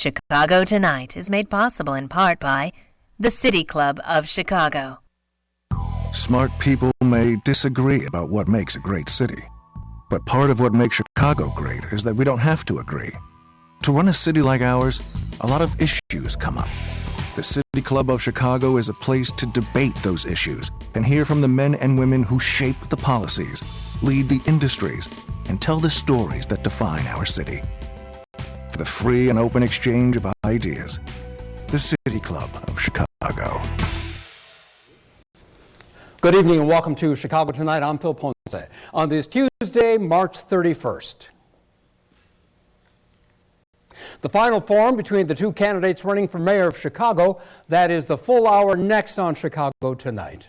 Chicago Tonight is made possible in part by the City Club of Chicago. Smart people may disagree about what makes a great city, but part of what makes Chicago great is that we don't have to agree. To run a city like ours, a lot of issues come up. The City Club of Chicago is a place to debate those issues and hear from the men and women who shape the policies, lead the industries, and tell the stories that define our city. For the free and open exchange of ideas, the City Club of Chicago. Good evening and welcome to Chicago Tonight. I'm Phil Ponce. On this Tuesday, March 31st. The final forum between the two candidates running for mayor of Chicago. That is the full hour next on Chicago Tonight.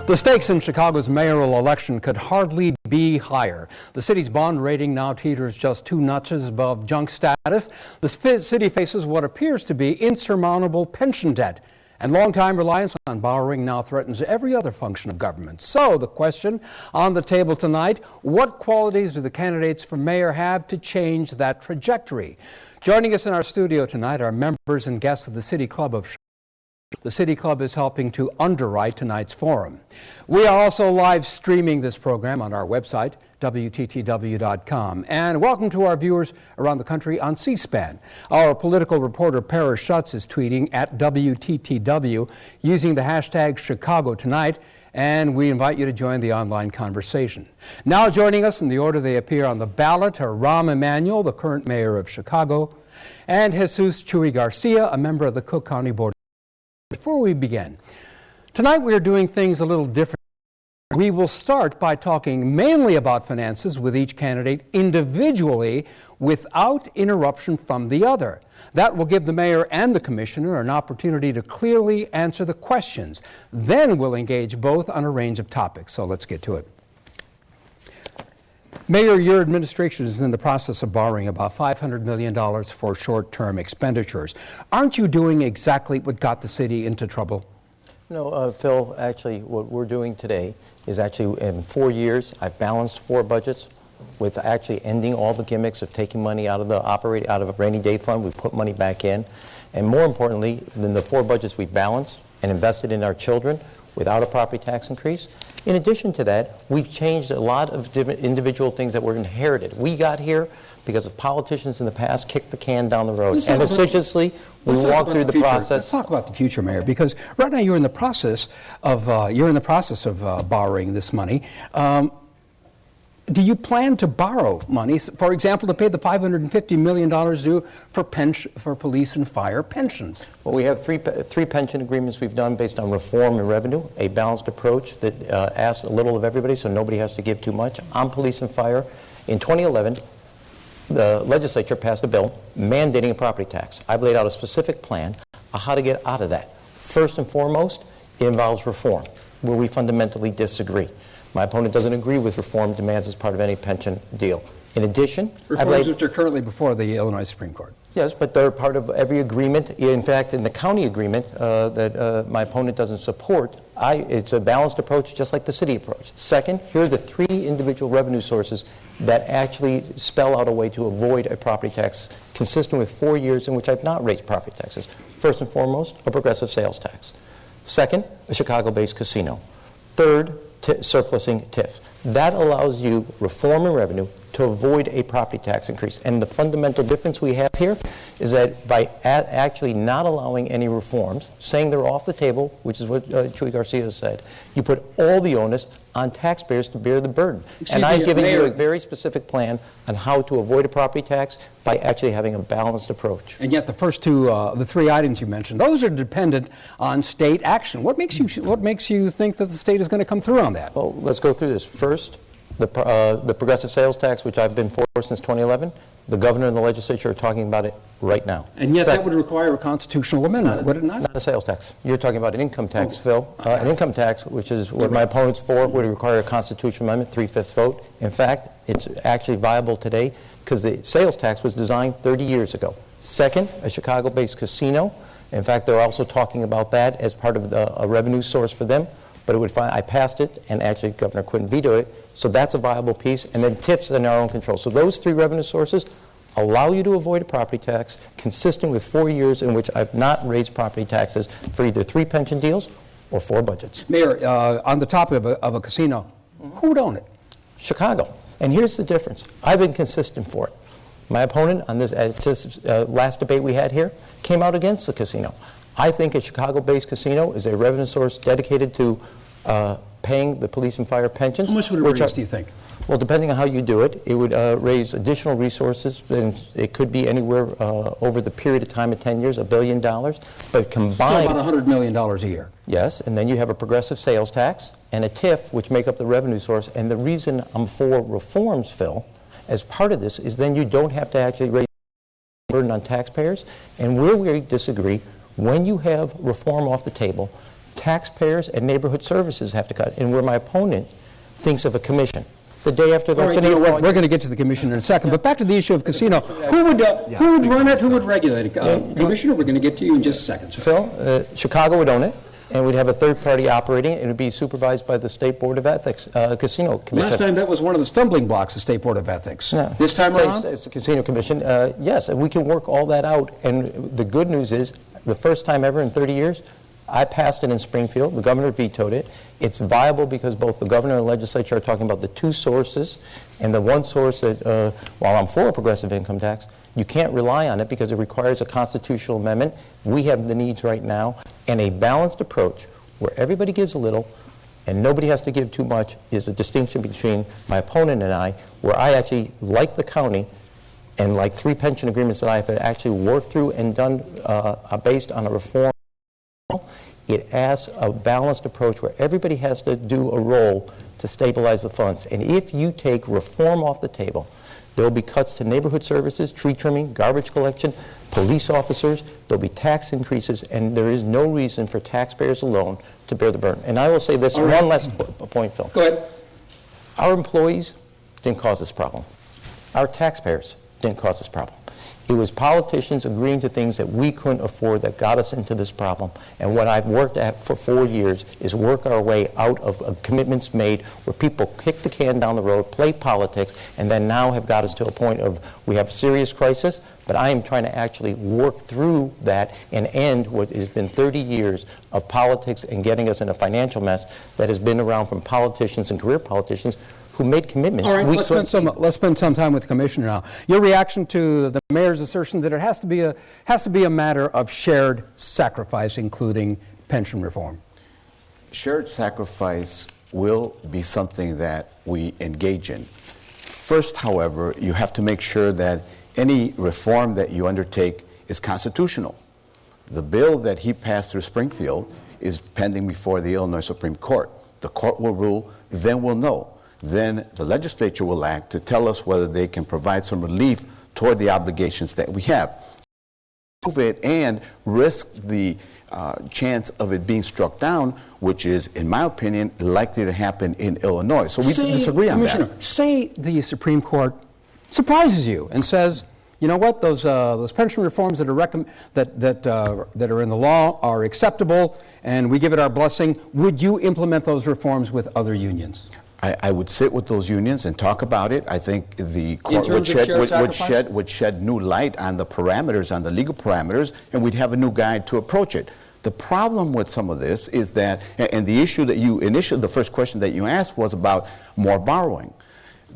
The stakes in Chicago's mayoral election could hardly be higher. The city's bond rating now teeters just 2 notches above junk status. The city faces what appears to be insurmountable pension debt, and longtime reliance on borrowing now threatens every other function of government. So the question on the table tonight, what qualities do the candidates for mayor have to change that trajectory? Joining us in our studio tonight are members and guests of the City Club of Chicago. The City Club is helping to underwrite tonight's forum. We are also live streaming this program on our website, WTTW.com. And welcome to our viewers around the country on C-SPAN. Our political reporter, Paris Schutz, is tweeting at WTTW using the hashtag Chicago Tonight, and we invite you to join the online conversation. Now joining us in the order they appear on the ballot are Rahm Emanuel, the current mayor of Chicago, and Jesús Chuy García, a member of the Cook County Board. Before we begin, tonight we are doing things a little different. We will start by talking mainly about finances with each candidate individually without interruption from the other. That will give the mayor and the commissioner an opportunity to clearly answer the questions. Then we'll engage both on a range of topics. So let's get to it. Mayor, your administration is in the process of borrowing about $500 million for short-term expenditures. Aren't you doing exactly what got the city into trouble? No, Phil, actually what we're doing today is actually in 4 years, I've balanced 4 budgets with actually ending all the gimmicks of taking money out of a rainy day fund. We put money back in. And more importantly, than the 4 budgets we balanced and invested in our children without a property tax increase. In addition to that, we've changed a lot of individual things that were inherited. We got here because of politicians in the past kicked the can down the road. And assiduously, we walked through the process. Let's talk about the future, Mayor, because right now you're in the process of borrowing this money. Do you plan to borrow money, for example, to pay the $550 million due for police and fire pensions? Well, we have three pension agreements we've done based on reform and revenue, a balanced approach that asks a little of everybody so nobody has to give too much. On police and fire, in 2011, the legislature passed a bill mandating a property tax. I've laid out a specific plan on how to get out of that. First and foremost, it involves reform, where we fundamentally disagree. My opponent doesn't agree with reform demands as part of any pension deal. In addition, reforms which are currently before the Illinois Supreme Court. Yes, but they're part of every agreement. In fact, in the county agreement that my opponent doesn't support, it's a balanced approach just like the city approach. Second, here are the 3 individual revenue sources that actually spell out a way to avoid a property tax consistent with 4 years in which I've not raised property taxes. First and foremost, a progressive sales tax. Second, a Chicago-based casino. Third, surplusing TIFs. That allows you reform and revenue to avoid a property tax increase. And the fundamental difference we have here is that by actually not allowing any reforms, saying they're off the table, which is what Chuy Garcia said, you put all the onus on taxpayers to bear the burden. And I've given you a very specific plan on how to avoid a property tax by actually having a balanced approach. And yet the first two, the 3 items you mentioned, those are dependent on state action. What makes you think that the state is going to come through on that? Well, let's go through this. First, the progressive sales tax, which I've been for since 2011, the governor and the legislature are talking about it right now. And yet that would require a constitutional amendment, would it not? Not a sales tax. You're talking about an income tax, Phil. An income tax, which is what my opponent's for, would require a constitutional amendment, 3/5 vote. In fact, it's actually viable today because the sales tax was designed 30 years ago. Second, a Chicago-based casino. In fact, they're also talking about that as part of a revenue source for them. But I passed it, and actually Governor Quinn vetoed it. So that's a viable piece. And then TIFs in our own control. So those three revenue sources allow you to avoid a property tax consistent with 4 years in which I've not raised property taxes for either 3 pension deals or 4 budgets. Mayor, on the topic of a casino, who would own it? Chicago. And here's the difference. I've been consistent for it. My opponent on this last debate we had here came out against the casino. I think a Chicago-based casino is a revenue source dedicated to paying the police and fire pensions. How much would it raise, do you think? Well, depending on how you do it, it would raise additional resources, and it could be anywhere over the period of time of 10 years, $1 billion. But combined... So about $100 million a year. Yes, and then you have a progressive sales tax and a TIF, which make up the revenue source. And the reason I'm for reforms, Phil, as part of this, is then you don't have to actually raise the burden on taxpayers. And where we disagree, when you have reform off the table, taxpayers and neighborhood services have to cut. And where my opponent thinks of a commission. The day after the election... We're going to get to the commission in a second, but back to the issue of casino. Who would run it? Who would regulate it? Commissioner, we're going to get to you in just a second. Phil, Chicago would own it, and we'd have a third party operating it, and it would be supervised by the State Board of Ethics, Casino Commission. Last time that was one of the stumbling blocks, the State Board of Ethics. No. This time around? It's the Casino Commission. Yes, and we can work all that out, and the good news is, the first time ever in 30 years, I passed it in Springfield. The governor vetoed it. It's viable because both the governor and the legislature are talking about the two sources, and the one source that, while I'm for a progressive income tax, you can't rely on it because it requires a constitutional amendment. We have the needs right now, and a balanced approach where everybody gives a little and nobody has to give too much is a distinction between my opponent and I, where I actually like the county and like 3 pension agreements that I have actually worked through and done based on a reform. It asks a balanced approach where everybody has to do a role to stabilize the funds. And if you take reform off the table, there will be cuts to neighborhood services, tree trimming, garbage collection, police officers, there will be tax increases, and there is no reason for taxpayers alone to bear the burden. And I will say this, one last point, Phil. Go ahead. Our employees didn't cause this problem. Our taxpayers didn't cause this problem. It was politicians agreeing to things that we couldn't afford that got us into this problem. And what I've worked at for 4 years is work our way out of commitments made where people kick the can down the road, play politics, and then now have got us to a point of we have a serious crisis, but I am trying to actually work through that and end what has been 30 years of politics and getting us in a financial mess that has been around from politicians and career politicians who made commitments. All right, let's spend some time with the commissioner now. Your reaction to the mayor's assertion that it has to be a matter of shared sacrifice, including pension reform. Shared sacrifice will be something that we engage in. First, however, you have to make sure that any reform that you undertake is constitutional. The bill that he passed through Springfield is pending before the Illinois Supreme Court. The court will rule, then we'll know. Then the legislature will act to tell us whether they can provide some relief toward the obligations that we have. Move it and risk the chance of it being struck down, which is, in my opinion, likely to happen in Illinois. So we disagree on that. Say the Supreme Court surprises you and says, you know what, those pension reforms that are in the law are acceptable, and we give it our blessing. Would you implement those reforms with other unions? I would sit with those unions and talk about it. I think the court would shed new light on the parameters, on the legal parameters, and we'd have a new guide to approach it. The problem with some of this is that, and the issue that the first question that you asked was about more borrowing.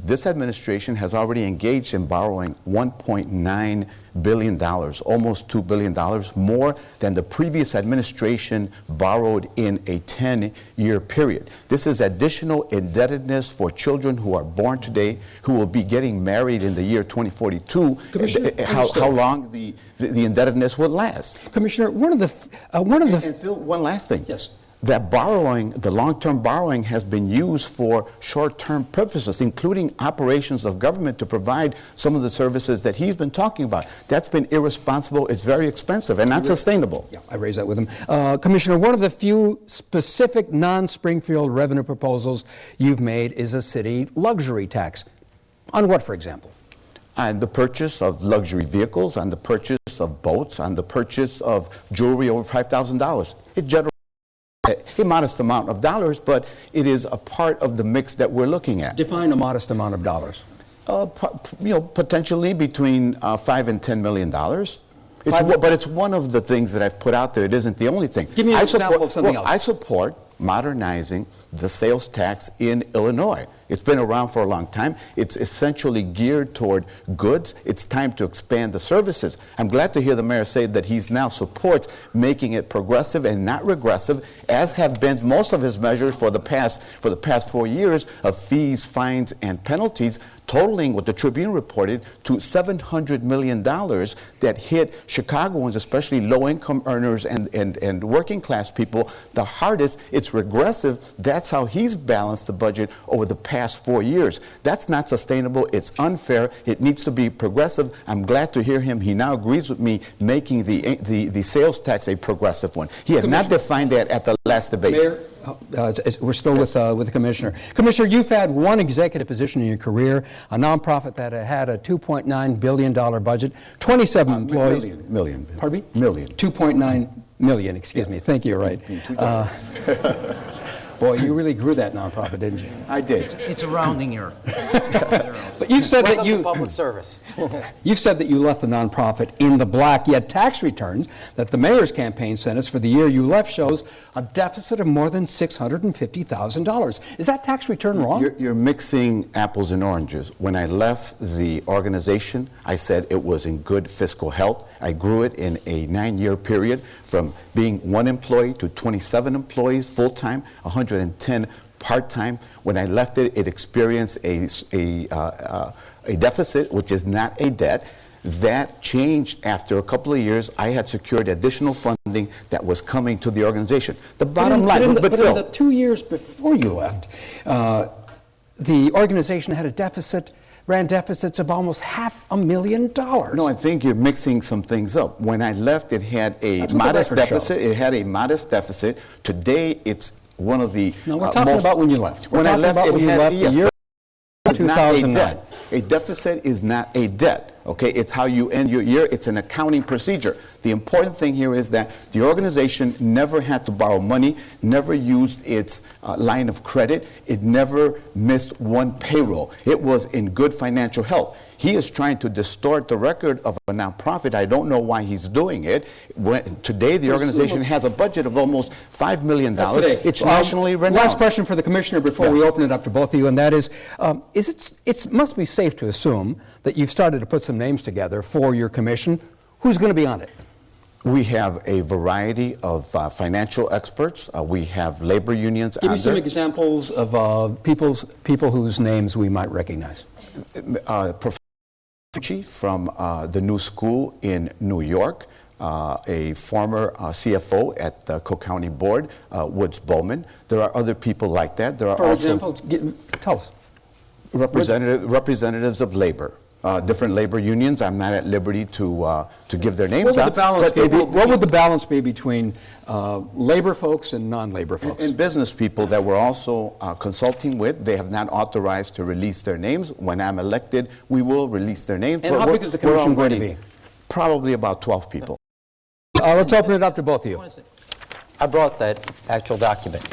This administration has already engaged in borrowing $1.9 billion, almost $2 billion, more than the previous administration borrowed in a 10-year period. This is additional indebtedness for children who are born today, who will be getting married in the year 2042. How long the indebtedness will last. Commissioner, And Phil, one last thing. Yes. That borrowing, the long-term borrowing, has been used for short-term purposes, including operations of government to provide some of the services that he's been talking about. That's been irresponsible. It's very expensive and not sustainable. Yeah, I raised that with him. Commissioner, one of the few specific non-Springfield revenue proposals you've made is a city luxury tax. On what, for example? On the purchase of luxury vehicles, on the purchase purchase of boats, on the purchase of jewelry over $5,000. It generates a modest amount of dollars, but it is a part of the mix that we're looking at. Define a modest amount of dollars. Potentially between $5 and $10 million. But it's one of the things that I've put out there. It isn't the only thing. Give me an example of something else. I support modernizing the sales tax in Illinois. It's been around for a long time. It's essentially geared toward goods. It's time to expand the services. I'm glad to hear the mayor say that he's now supports making it progressive and not regressive, as have been most of his measures for the past 4 years of fees, fines, and penalties, totaling what the Tribune reported to $700 million that hit Chicagoans, especially low-income earners and working-class people, the hardest. It's regressive. That's how he's balanced the budget over the past 4 years. That's not sustainable. It's unfair. It needs to be progressive. I'm glad to hear him. He now agrees with me making the sales tax a progressive one. He had not defined that at the last debate. Mayor, we're still with the Commissioner. Commissioner, you've had one executive position in your career, a nonprofit that had a $2.9 billion budget, 27 employees. Million. Pardon me? Million. 2.9 million, excuse me. Thank you, right. Boy, you really grew that nonprofit, didn't you? I did. It's a rounding error. But you said that you public service. You've said that you left the nonprofit in the black, yet tax returns that the mayor's campaign sent us for the year you left shows a deficit of more than $650,000. Is that tax return wrong? You're mixing apples and oranges. When I left the organization, I said it was in good fiscal health. I grew it in a 9-year period from being 1 employee to 27 employees full-time, 110 part-time. When I left it, it experienced a deficit, which is not a debt. That changed after a couple of years. I had secured additional funding that was coming to the organization. The bottom line, in the 2 years before you left, the organization had a deficit, ran deficits of almost $500,000. No, I think you're mixing some things up. When I left, it had a modest deficit. It had a modest deficit. Today, it's one of the No, we're talking about when you left. When I left, it had, yes, the year it's not a 2009. debt. A deficit is not a debt. Okay, it's how you end your year. It's an accounting procedure. The important thing here is that the organization never had to borrow money, never used its line of credit. It never missed one payroll. It was in good financial health. He is trying to distort the record of a nonprofit. I don't know why he's doing it. Today, the organization has a budget of almost $5 million. It's nationally renowned. Last question for the Commissioner before we open it up to both of you, and that is it must be safe to assume that you've started to put some names together for your commission. Who's going to be on it? We have a variety of financial experts. We have labor unions. Give me some examples of people whose names we might recognize. Professor Chuy from the New School in New York, a former CFO at the Cook County Board, Woods Bowman. There are other people like that. There are For also example, tell us. Representatives of labor. Different labor unions. I'm not at liberty to give their names out. What would the balance be between labor folks and non-labor folks? And business people that we're also consulting with. They have not authorized to release their names. When I'm elected, we will release their names. And how big is the commission going to be? Probably about 12 people. Let's open it up to both of you. I brought that actual document.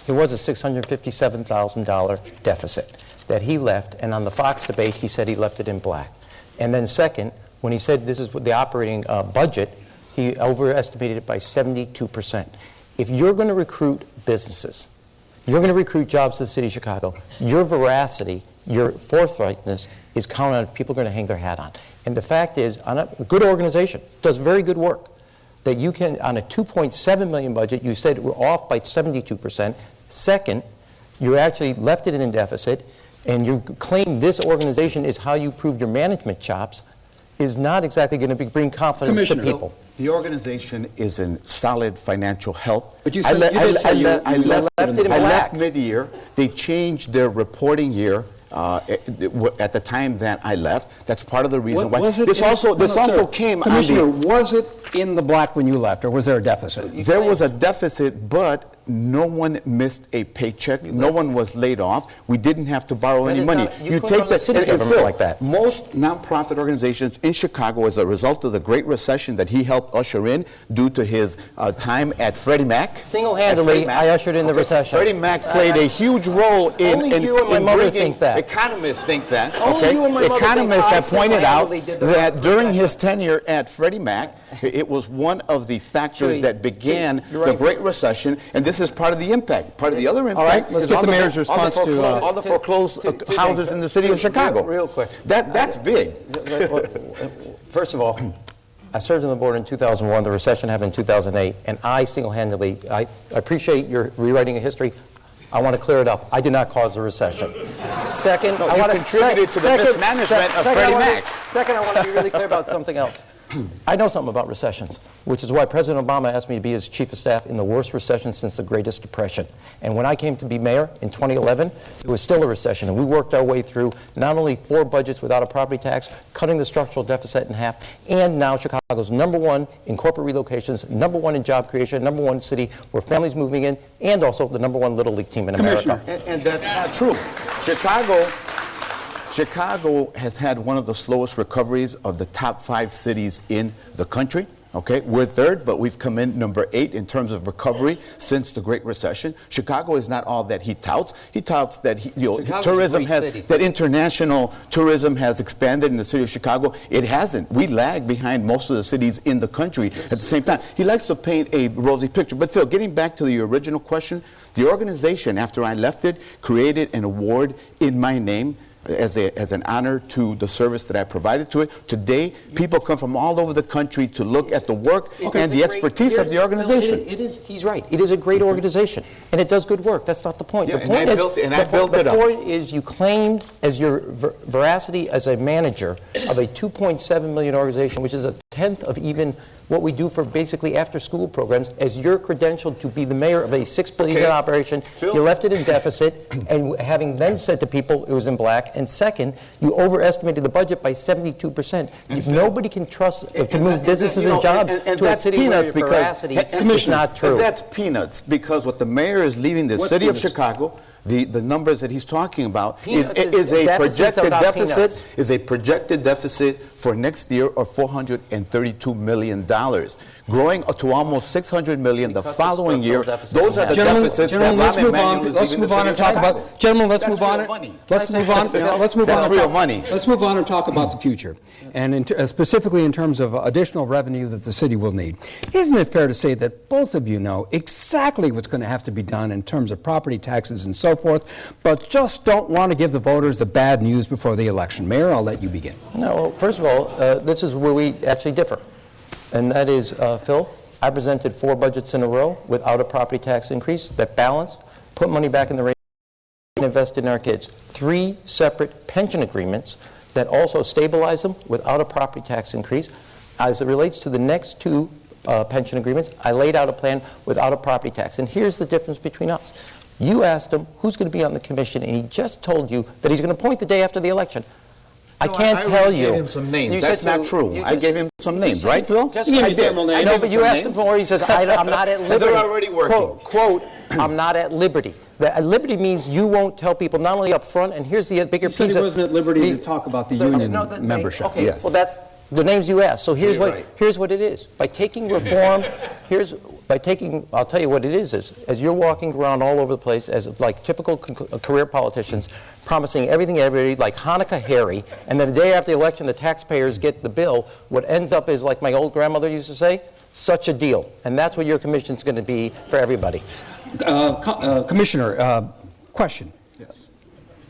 It was a $657,000 deficit that he left, and on the Fox debate, he said he left it in black. And then second, when he said this is the operating budget, he overestimated it by 72%. If you're going to recruit businesses, you're going to recruit jobs to the city of Chicago, your veracity, your forthrightness is counted on if people are going to hang their hat on. And the fact is, on a good organization, does very good work, that you can, on a $2.7 million budget, you said we're off by 72%. Second, you actually left it in a deficit, and you claim this organization is how you prove your management chops, is not exactly going to bring confidence to people. The organization is in solid financial health. But you said I left mid-year. They changed their reporting year at the time that I left. That's part of the reason why. This also came. Commissioner, was it in the black when you left, or was there a deficit? There was a deficit, but no one missed a paycheck. No one was laid off. We didn't have to borrow any money. You take that city government like that. Most nonprofit organizations in Chicago, as a result of the Great Recession that he helped usher in due to his time at Freddie Mac. Single-handedly, I ushered in the recession. Freddie Mac played a huge role in only you and my mother think that. Economists think that. Only you and my mother Economists think have pointed out that during recession. his tenure at Freddie Mac, it was one of the factors Chuy, that began Chuy, the Great Recession, and this is part of the impact. Part of the other impact all right, let's is get the mayor's response to all the foreclosed houses in the city of Chicago. Real quick. That's big. First of all, I served on the board in 2001. The recession happened in 2008, and I single-handedly, I appreciate your rewriting of history. I want to clear it up. I did not cause the recession. Second, I want to contribute to the mismanagement of Freddie Mac. Second, I want to be really clear about something else. I know something about recessions, which is why President Obama asked me to be his chief of staff in the worst recession since the Greatest Depression. And when I came to be mayor in 2011, it was still a recession, and we worked our way through not only 4 budgets without a property tax, cutting the structural deficit in half, and now Chicago's #1 in corporate relocations, #1 in job creation, #1 city where families moving in, and also the #1 Little League team in America. And that's not true. Chicago has had one of the slowest recoveries of the top 5 cities in the country. Okay, we're third, but we've come in number 8 in terms of recovery since the Great Recession. Chicago is not all that he touts. He touts that tourism that international tourism has expanded in the city of Chicago. It hasn't. We lag behind most of the cities in the country at the same time. He likes to paint a rosy picture. But Phil, getting back to the original question, the organization, after I left it, created an award in my name as an honor to the service that I provided to it. Today, people come from all over the country to look at the work and the expertise of the organization. He's right. It is a great organization, and it does good work. That's not the point. Yeah, the point the point is you claimed as your veracity as a manager of a $2.7 million organization, which is a tenth of even what we do for basically after-school programs, as your credential to be the mayor of a $6 billion operation. Phil? You left it in deficit, and having then said to people it was in black. And second, you overestimated the budget by 72%. Nobody can trust to move businesses and jobs to a city where your veracity is not true. And that's peanuts, because what the mayor is leaving the city of Chicago, the numbers that he's talking about is a projected deficit for next year of $432 million, growing to almost $600 million the following year. Those are the deficits that Rahm Emanuel is leaving the city of Chicago. Gentlemen, let's move on. Let's move on. That's real money. Let's move on and talk about the future, and specifically in terms of additional revenue that the city will need. Isn't it fair to say that both of you know exactly what's going to have to be done in terms of property taxes and so forth, but just don't want to give the voters the bad news before the election? Mayor, I'll let you begin. No, well, first of all, this is where we actually differ. And that is, Phil, I presented 4 budgets in a row without a property tax increase that balanced, put money back in the rate, and invested in our kids. 3 separate pension agreements that also stabilize them without a property tax increase. As it relates to the next 2 pension agreements, I laid out a plan without a property tax. And here's the difference between us. You asked him who's going to be on the commission, and he just told you that he's going to appoint the day after the election. I can't tell you. I gave him some names. That's not true. I gave him some names, right, Phil? I did. I know, but you asked him for. He says, I'm not at liberty. They're already working. Quote, I'm not at liberty. At liberty means you won't tell people, not only up front, and here's the bigger piece. He said he wasn't at liberty to talk about the union membership. Okay, yes. Well, that's the names you asked. So here's what it is. By taking reform, I'll tell you what it is as you're walking around all over the place as like typical career politicians, promising everything to everybody like Hanukkah Harry, and then the day after the election the taxpayers get the bill, what ends up is, like my old grandmother used to say, such a deal. And that's what your commission's going to be for everybody. Commissioner, question. Yes.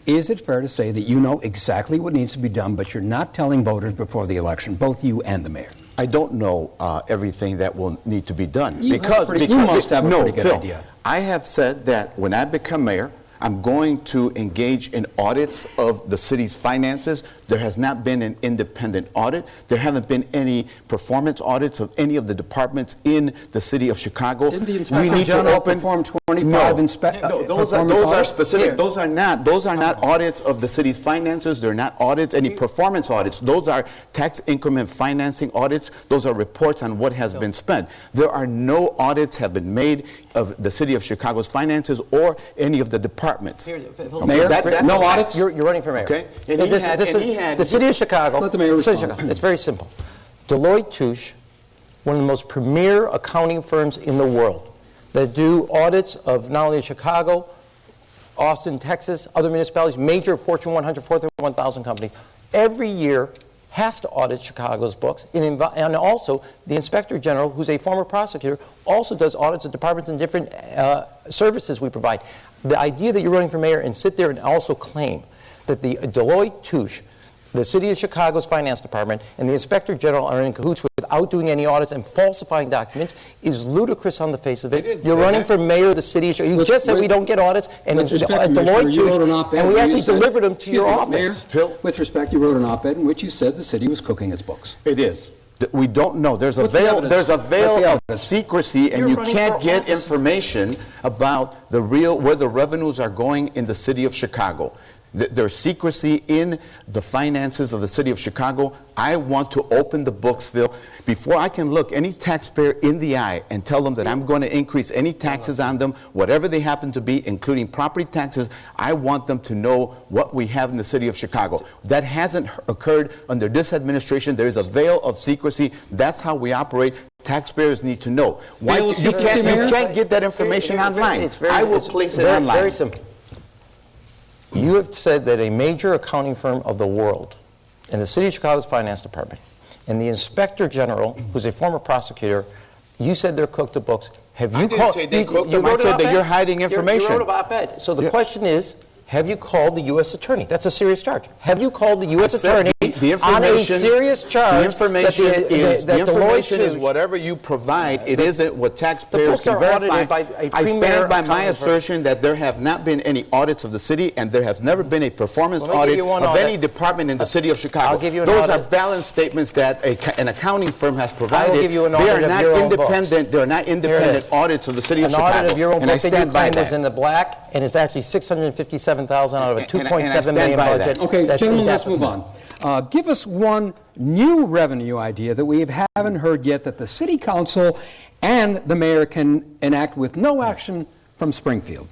Is it fair to say that you know exactly what needs to be done, but you're not telling voters before the election, both you and the mayor? I don't know everything that will need to be done. You must have a pretty good idea. I have said that when I become mayor, I'm going to engage in audits of the city's finances. There has not been an independent audit. There haven't been any performance audits of any of the departments in the city of Chicago. Didn't the Inspector General perform 25 those are specific. Those are not audits of the city's finances. They're not audits, any performance audits. Those are tax increment financing audits. Those are reports on what has been spent. There are no audits have been made of the city of Chicago's finances or any of the departments. Mayor, no audits? You're running for mayor. Okay. And the city of Chicago. Let the mayor respond. It's very simple. Deloitte Touche, one of the most premier accounting firms in the world that do audits of not only Chicago, Austin, Texas, other municipalities, major Fortune 100, Fortune 1000 companies, every year has to audit Chicago's books. And also, the Inspector General, who's a former prosecutor, also does audits of departments and different services we provide. The idea that you're running for mayor and sit there and also claim that the Deloitte Touche, the city of Chicago's finance department, and the Inspector General are in cahoots without doing any audits and falsifying documents is ludicrous on the face of it. You're running for mayor of the city of Chicago. You just said we don't get audits, and Deloitte Touche, and we actually delivered them to your office. Phil, with respect, you wrote an op-ed in which you said the city was cooking its books. It is. We don't know. There's a veil of secrecy, and you can't get information about where the revenues are going in the city of Chicago. There's secrecy in the finances of the city of Chicago. I want to open the books, Phil, before I can look any taxpayer in the eye and tell them that I'm going to increase any taxes on them, whatever they happen to be, including property taxes. I want them to know what we have in the city of Chicago. That hasn't occurred under this administration. There is a veil of secrecy. That's how we operate. Taxpayers need to know. Why you can't get that information online. I will place it online. Very simple. You have said that a major accounting firm of the world and the city of Chicago's finance department and the Inspector General, who's a former prosecutor, you said they're cooked the books. Have you didn't say they cooked them. I said that you're hiding information. You wrote an op-ed. So the question is, have you called the U.S. Attorney? That's a serious charge. Have you called the U.S. Attorney on a serious charge? The information is whatever you provide. It isn't what taxpayers can verify. I stand by my assertion that there have not been any audits of the city, and there has never been a performance audit of any department in the city of Chicago. Those are balanced statements that an accounting firm has provided. I will give you an audit of your own books. They are not independent audits of the city of Chicago. An audit of your own and I book that stand you by claim is that. in the black, and it's actually $657,000 out of a $2.7 million budget. Okay, gentlemen, let's move on. Give us one new revenue idea that we haven't heard yet that the city council and the mayor can enact with no action from Springfield.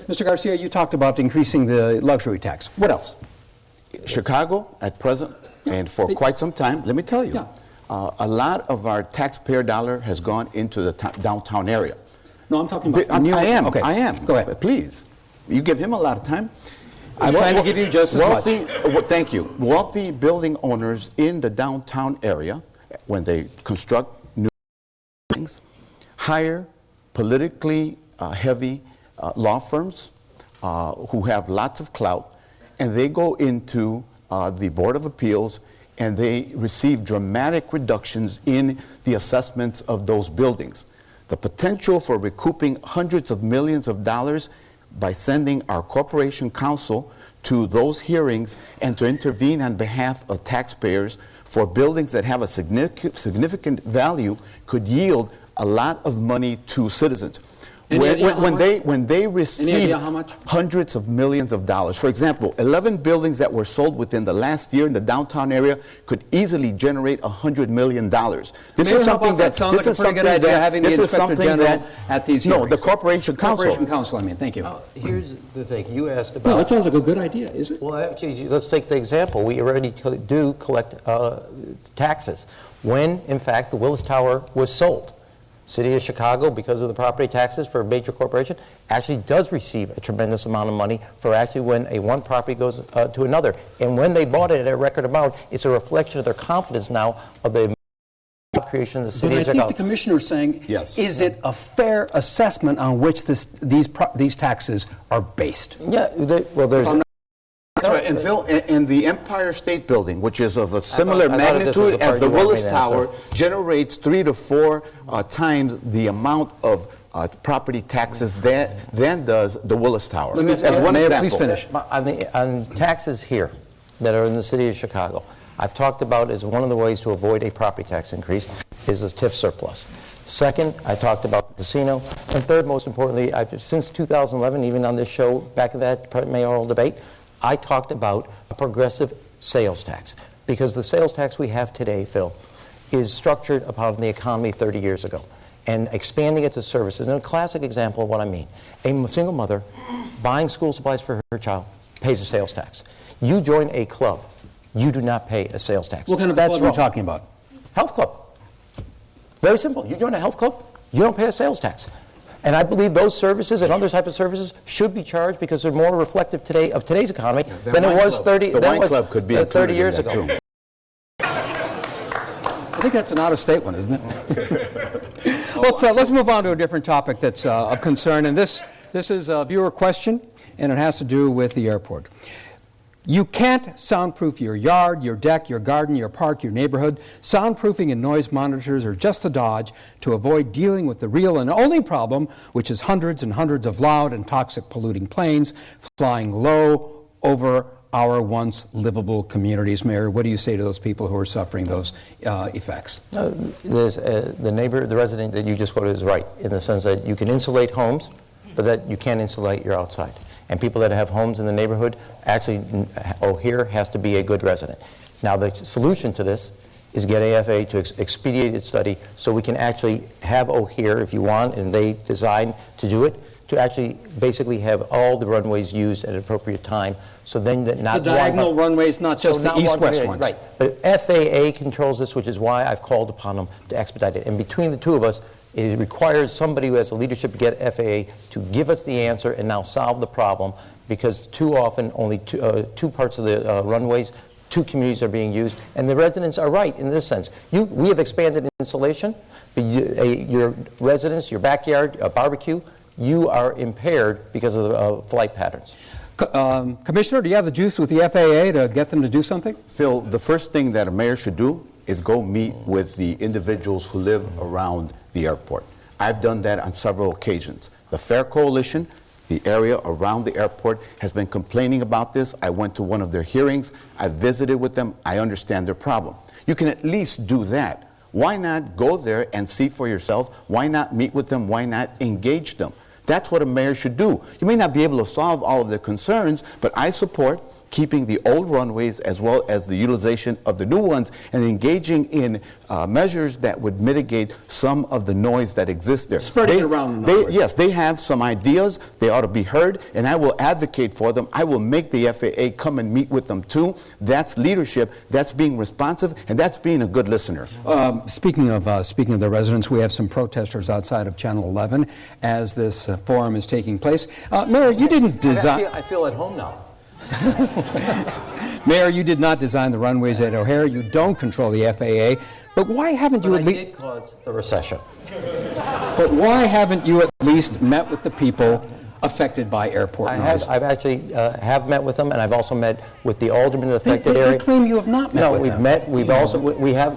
Mr. Garcia, you talked about increasing the luxury tax. What else? Chicago, at present, and for quite some time, let me tell you, a lot of our taxpayer dollar has gone into the downtown area. No, I'm talking about I am. Okay. I am. Go ahead. Please. You give him a lot of time. I plan to give you just as much. Thank you. Wealthy building owners in the downtown area, when they construct new buildings, hire politically heavy law firms who have lots of clout, and they go into the Board of Appeals and they receive dramatic reductions in the assessments of those buildings. The potential for recouping hundreds of millions of dollars by sending our corporation counsel to those hearings and to intervene on behalf of taxpayers for buildings that have a significant value could yield a lot of money to citizens. When they receive hundreds of millions of dollars, for example, 11 buildings that were sold within the last year in the downtown area could easily generate $100 million. This is something that sounds like a pretty good idea, having the Inspector General at these hearings. No, the Corporation Council. Corporation Council, I mean, thank you. Here's the thing you asked about. No, that sounds like a good idea, is it? Well, actually, let's take the example. We already do collect taxes. When, in fact, the Willis Tower was sold, City of Chicago, because of the property taxes for a major corporation, actually does receive a tremendous amount of money for actually when one property goes to another. And when they bought it at a record amount, it's a reflection of their confidence now of the creation of the City of Chicago. But I think the commissioner is saying, yes. Is it a fair assessment on which these taxes are based? Yeah, there's... That's right, and Phil, and the Empire State Building, which is of a similar magnitude as the Willis Tower, generates 3 to 4 times the amount of property taxes than does the Willis Tower. Let me, as one Mayor, example. please finish. On taxes here that are in the city of Chicago, I've talked about as one of the ways to avoid a property tax increase is a TIF surplus. Second, I talked about the casino. And third, most importantly, since 2011, even on this show, back in that mayoral debate, I talked about a progressive sales tax. Because the sales tax we have today, Phil, is structured upon the economy 30 years ago. And expanding it to services. And a classic example of what I mean. A single mother buying school supplies for her child pays a sales tax. You join a club, you do not pay a sales tax. What kind of club are you talking about? Health club. Very simple. You join a health club, you don't pay a sales tax. And I believe those services and other types of services should be charged because they're more reflective today of today's economy than it was 30 years ago. Too. I think that's an out-of-state one, isn't it? Let's move on to a different topic that's of concern. And this is a viewer question, and it has to do with the airport. You can't soundproof your yard, your deck, your garden, your park, your neighborhood. Soundproofing and noise monitors are just a dodge to avoid dealing with the real and only problem, which is hundreds and hundreds of loud and toxic polluting planes flying low over our once livable communities. Mayor, what do you say to those people who are suffering those effects? The resident that you just quoted is right in the sense that you can insulate homes, but that you can't insulate your outside. And people that have homes in the neighborhood, actually, O'Hare has to be a good resident. Now, the solution to this is get AFA to expedite its study so we can actually have O'Hare, if you want, and they design to do it, to actually basically have all the runways used at an appropriate time. So then that not the diagonal runways, not just the east-west ones. Right. But FAA controls this, which is why I've called upon them to expedite it. And between the two of us, it requires somebody who has the leadership to get FAA to give us the answer and now solve the problem, because too often only two parts of the runways, two communities are being used, and the residents are right in this sense. We have expanded insulation, but your residents, your backyard, barbecue, you are impaired because of the flight patterns. Commissioner, do you have the juice with the FAA to get them to do something? Phil, the first thing that a mayor should do is go meet with the individuals who live around the airport. I've done that on several occasions. The Fair Coalition, the area around the airport, has been complaining about this. I went to one of their hearings. I visited with them. I understand their problem. You can at least do that. Why not go there and see for yourself? Why not meet with them? Why not engage them? That's what a mayor should do. You may not be able to solve all of their concerns, but I support keeping the old runways as well as the utilization of the new ones and engaging in measures that would mitigate some of the noise that exists there. Spread it around the number. Yes, they have some ideas. They ought to be heard, and I will advocate for them. I will make the FAA come and meet with them too. That's leadership. That's being responsive, and that's being a good listener. Speaking of the residents, we have some protesters outside of Channel 11 as this forum is taking place. Mayor, you didn't design... I feel at home now. Mayor, you did not design the runways at O'Hare. You don't control the FAA. But why haven't you at least... I did cause the recession. But why haven't you at least met with the people affected by airport noise? I've actually have met with them, and I've also met with the aldermen of the affected area. They claim you have not met with them. No, we've met. We've also... We have...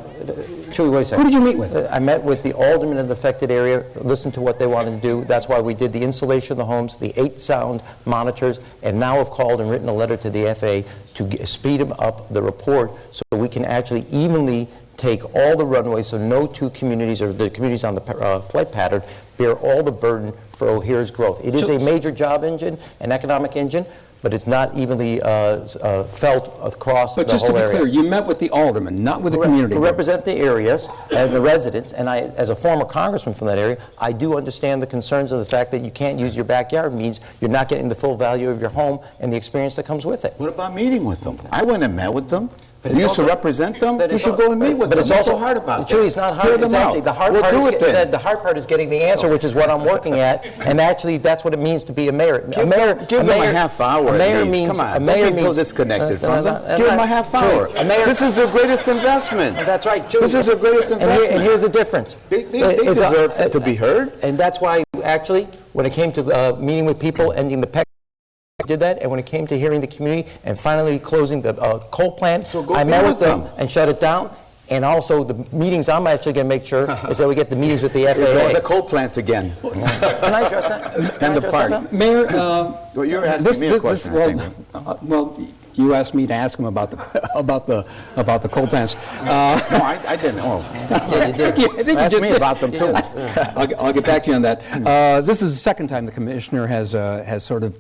Chuy, wait a second. Who did you meet with? I met with the aldermen of the affected area, listened to what they wanted to do. That's why we did the insulation of the homes, the 8 sound monitors, and now have called and written a letter to the FAA to speed up the report so we can actually evenly take all the runways so no two communities or the communities on the flight pattern bear all the burden for O'Hare's growth. It is a major job engine, an economic engine, but it's not evenly felt across the whole area. But just to be clear, you met with the aldermen, not with the community. To represent the areas and the residents, and I, as a former congressman from that area, I do understand the concerns of the fact that you can't use your backyard means you're not getting the full value of your home and the experience that comes with it. What about meeting with them? I went and met with them. You used to represent them. You should go and meet with them. It's also so hard about Chuy, it's not hard. It's actually the hard part. The hard part is getting the answer, which is what I'm working at, and actually that's what it means to be a mayor. Give them a half hour. A mayor means. Come on, a mayor don't be so disconnected from them. Give them a half hour. This is their greatest investment. That's right. Chuy. This is their greatest investment. And here's the difference. They deserve to be heard. And that's why actually, when it came to meeting with people, ending the PEC. Did that, and when it came to hearing the community and finally closing the coal plant, I met with them and shut it down. And also, the meetings I'm actually going to make sure is that we get the meetings with the FAA. The coal plants again. Can I address that? And the park. Mayor, well, you're asking me a question. Well, you asked me to ask him about the coal plants. No, I didn't. Oh, Yeah, you did. ask me about them too. I'll get back to you on that. This is the second time the commissioner has sort of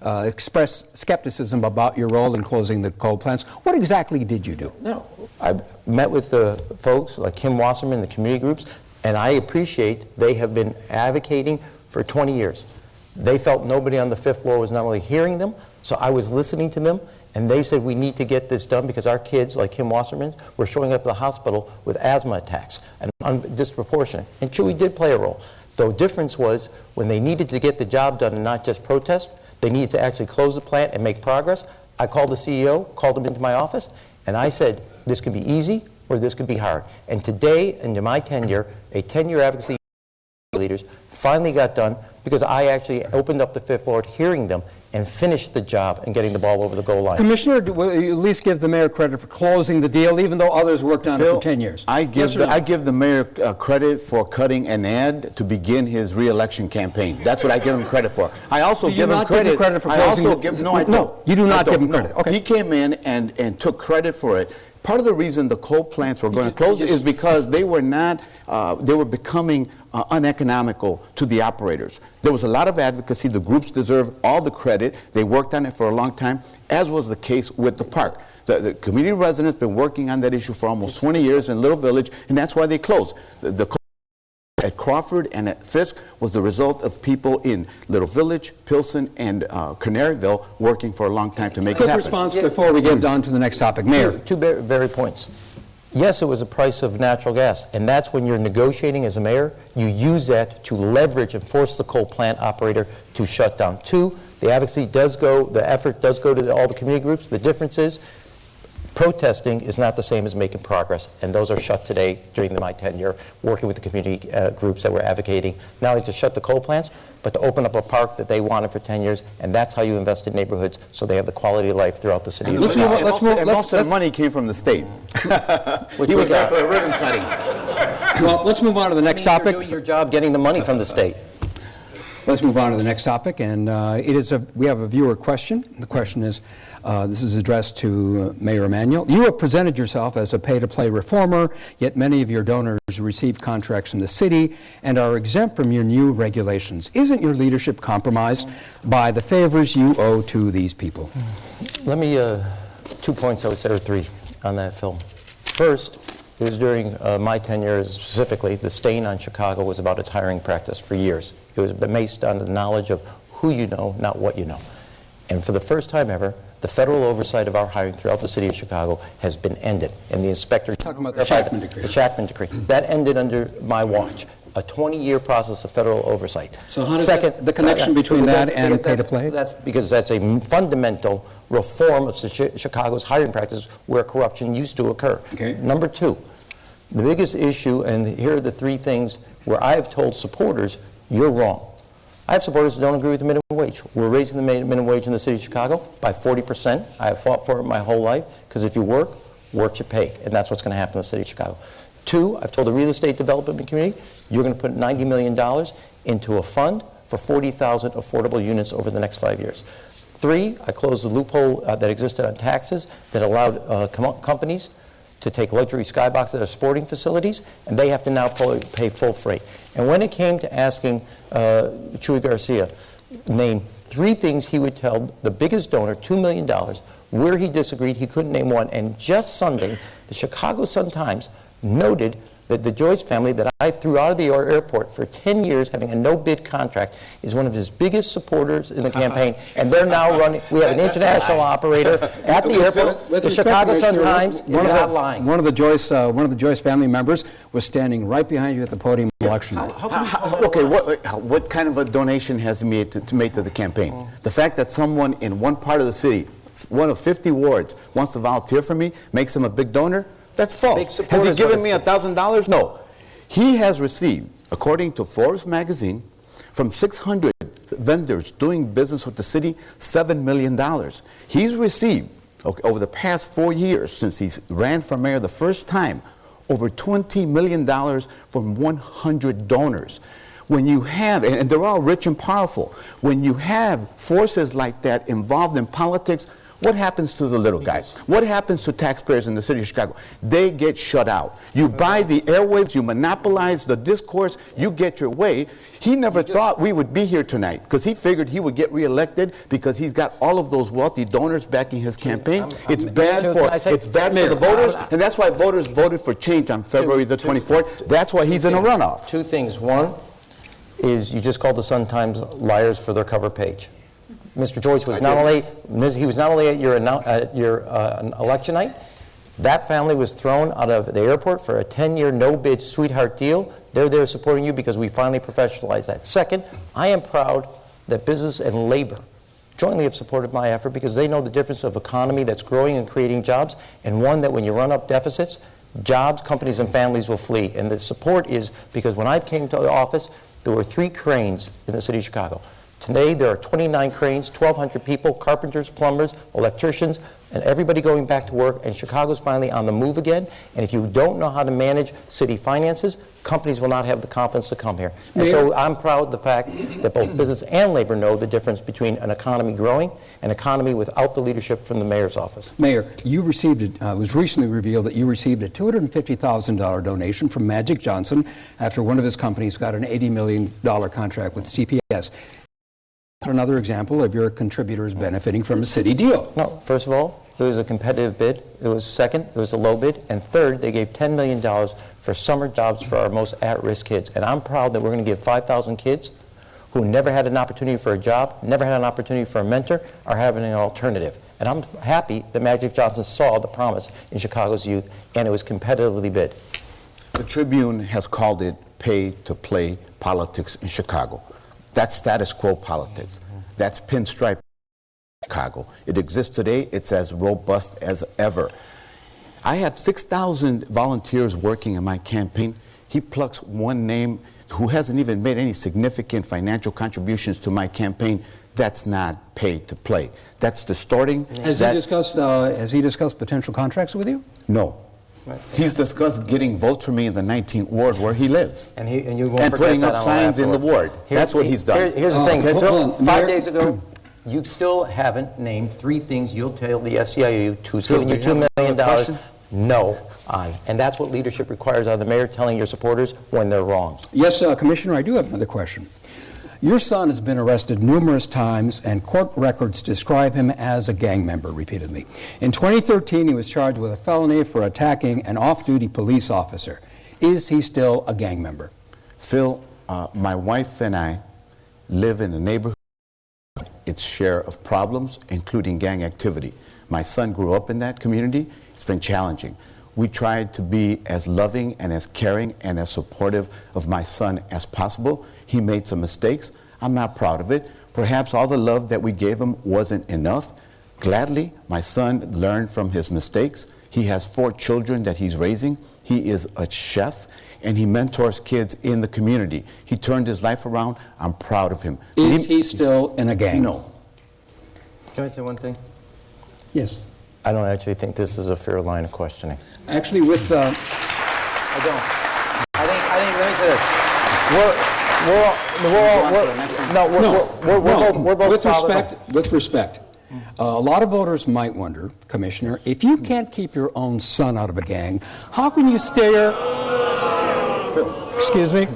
expressed skepticism about your role in closing the coal plants. What exactly did you do? No, I met with the folks like Kim Wasserman, the community groups, and I appreciate they have been advocating for 20 years. They felt nobody on the fifth floor was not only hearing them, so I was listening to them, and they said we need to get this done because our kids, like Kim Wasserman, were showing up at the hospital with asthma attacks, and disproportionate. And Chuy did play a role. The difference was when they needed to get the job done and not just protest, they needed to actually close the plant and make progress. I called the CEO, called him into my office, and I said, this could be easy or this could be hard. And today, into my tenure, a 10-year advocacy leaders finally got done because I actually opened up the fifth floor, hearing them, and finished the job and getting the ball over the goal line. Commissioner, will you at least give the mayor credit for closing the deal, even though others worked on it for 10 years? I give the mayor credit for cutting an ad to begin his re-election campaign. That's what I give him credit for. I also give him credit for closing No, I don't. No, you do not give him credit. Okay. He came in and took credit for it. Part of the reason the coal plants were going to close is because they were not, they were becoming uneconomical to the operators. There was a lot of advocacy. The groups deserve all the credit. They worked on it for a long time, as was the case with the park. The community residents been working on that issue for almost 20 years in Little Village, and that's why they closed. The at Crawford and at Fisk was the result of people in Little Village, Pilsen, and Canaryville working for a long time to make it happen. Quick response before we get on to the next topic. Mayor. Two very points. Yes, it was the price of natural gas, and that's when you're negotiating as a mayor, you use that to leverage and force the coal plant operator to shut down. Two, the advocacy does go, the effort does go to all the community groups. The difference is protesting is not the same as making progress, and those are shut today during my tenure, working with the community groups that were advocating not only to shut the coal plants, but to open up a park that they wanted for 10 years, and that's how you invest in neighborhoods so they have the quality of life throughout the city. Most of the money came from the state. He was there for the ribbon cutting. Well, let's move on to the next topic. You're doing your job getting the money from the state. Let's move on to the next topic, and we have a viewer question. The question is, this is addressed to Mayor Emanuel. You have presented yourself as a pay-to-play reformer, yet many of your donors receive contracts from the city and are exempt from your new regulations. Isn't your leadership compromised by the favors you owe to these people? Let me, 2 points I would say, or three on that, Phil. First, it was during my tenure specifically, the stain on Chicago was about its hiring practice for years. It was based on the knowledge of who you know, not what you know. And for the first time ever, the federal oversight of our hiring throughout the city of Chicago has been ended. And the inspector... Talking about the Shackman decree. The Shackman decree. That ended under my watch. A 20-year process of federal oversight. So how does the connection between that and pay-to-play? That's because that's a fundamental reform of Chicago's hiring practice where corruption used to occur. Okay. Number two, the biggest issue, and here are the three things where I have told supporters, you're wrong. I have supporters who don't agree with the minimum wage. We're raising the minimum wage in the city of Chicago by 40%. I have fought for it my whole life because if you work you pay, and that's what's going to happen in the city of Chicago. Two, I've told the real estate development community, you're going to put $90 million into a fund for 40,000 affordable units over the next 5 years. Three, I closed the loophole that existed on taxes that allowed companies to take luxury skyboxes at sporting facilities, and they have to now pay full freight. And when it came to asking Chuy García, name three things he would tell the biggest donor, $2 million, where he disagreed, he couldn't name one. And just Sunday, the Chicago Sun-Times noted that the Joyce family that I threw out of the airport for 10 years having a no-bid contract is one of his biggest supporters in the campaign, and they're now running, we have an international operator at the airport. The Chicago Sun-Times is not lying. One of the Joyce family members was standing right behind you at the podium election night. Okay, what kind of a donation has he made to the campaign? The fact that someone in one part of the city, one of 50 wards, wants to volunteer for me, makes him a big donor? That's false. Has he given me $1,000? No. He has received, according to Forbes magazine, from 600 vendors doing business with the city, $7 million. He's received, over the past 4 years, since he ran for mayor the first time, over $20 million from 100 donors. When you have, and they're all rich and powerful, when you have forces like that involved in politics, what happens to the little guys? What happens to taxpayers in the city of Chicago? They get shut out. You buy the airwaves, you monopolize the discourse, you get your way. He never thought we would be here tonight because he figured he would get reelected because he's got all of those wealthy donors backing his campaign. It's bad for the voters, and that's why voters voted for change on February the 24th. That's why he's in a runoff. Two things. One is you just called the Sun-Times liars for their cover page. Mr. Joyce was not only at your election night. That family was thrown out of the airport for a 10-year no-bid sweetheart deal. They're there supporting you because we finally professionalized that. Second, I am proud that business and labor jointly have supported my effort because they know the difference of economy that's growing and creating jobs, and one that when you run up deficits, jobs, companies, and families will flee. And the support is because when I came to the office, there were 3 cranes in the city of Chicago. Today, there are 29 cranes, 1,200 people, carpenters, plumbers, electricians, and everybody going back to work, and Chicago's finally on the move again. And if you don't know how to manage city finances, companies will not have the confidence to come here. And so I'm proud of the fact that both business and labor know the difference between an economy growing and an economy without the leadership from the mayor's office. Mayor, you received, it was recently revealed that you received a $250,000 donation from Magic Johnson after one of his companies got an $80 million contract with CPS. Another example of your contributors benefiting from a city deal. No, first of all, it was a competitive bid. It was second, it was a low bid. And third, they gave $10 million for summer jobs for our most at-risk kids. And I'm proud that we're going to give 5,000 kids who never had an opportunity for a job, never had an opportunity for a mentor, are having an alternative. And I'm happy that Magic Johnson saw the promise in Chicago's youth, and it was competitively bid. The Tribune has called it pay-to-play politics in Chicago. That's status quo politics. That's pinstripe Chicago. It exists today. It's as robust as ever. I have 6,000 volunteers working in my campaign. He plucks one name who hasn't even made any significant financial contributions to my campaign. That's not pay to play. That's distorting. Has he discussed potential contracts with you? No. He's discussed getting votes for me in the 19th ward where he lives. And you won't putting up signs in the ward. That's what he's done. Here's the thing. Phil, 5 days ago, you still haven't named 3 things you'll tell the SEIU who's giving you $2 million no on. And that's what leadership requires out of the mayor, telling your supporters when they're wrong. Yes, Commissioner, I do have another question. Your son has been arrested numerous times, and court records describe him as a gang member repeatedly. In 2013, he was charged with a felony for attacking an off-duty police officer. Is he still a gang member? Phil, my wife and I live in a neighborhood with its share of problems, including gang activity. My son grew up in that community. It's been challenging. We tried to be as loving and as caring and as supportive of my son as possible. He made some mistakes. I'm not proud of it. Perhaps all the love that we gave him wasn't enough. Gladly, my son learned from his mistakes. He has 4 children that he's raising. He is a chef, and he mentors kids in the community. He turned his life around. I'm proud of him. Is he still in a gang? No. Can I say one thing? Yes. I don't actually think this is a fair line of questioning. Actually, with... I don't. I think, let me say this. We're both with respect, a lot of voters might wonder, Commissioner, if you can't keep your own son out of a gang, how can you steer... Excuse me?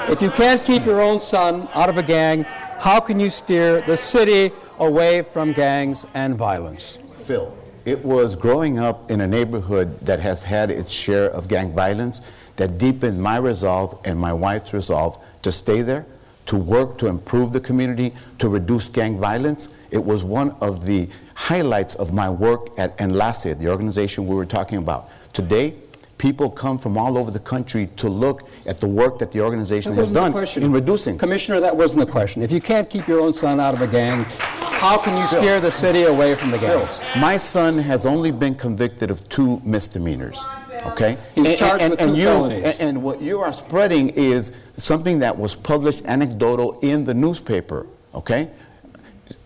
If you can't keep your own son out of a gang, how can you steer the city away from gangs and violence? Phil, it was growing up in a neighborhood that has had its share of gang violence that deepened my resolve and my wife's resolve to stay there, to work to improve the community, to reduce gang violence. It was one of the highlights of my work at Enlace, the organization we were talking about. Today, people come from all over the country to look at the work that the organization has done in reducing. Commissioner, that wasn't the question. If you can't keep your own son out of a gang, how can you steer the city away from the gangs? My son has only been convicted of 2 misdemeanors. Okay? He's charged with 2 felonies. And what you are spreading is something that was published anecdotal in the newspaper. Okay?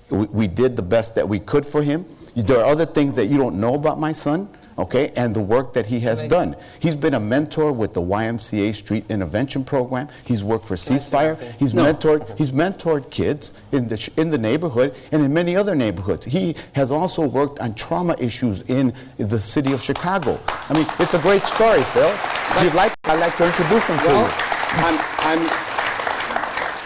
We did the best that we could for him. There are other things that you don't know about my son. okay, and the work that he has done. He's been a mentor with the YMCA Street Intervention Program. He's worked for Ceasefire. He's mentored kids in the neighborhood and in many other neighborhoods. He has also worked on trauma issues in the city of Chicago. I mean, it's a great story, Phil. If you'd like, I'd like to introduce him to you.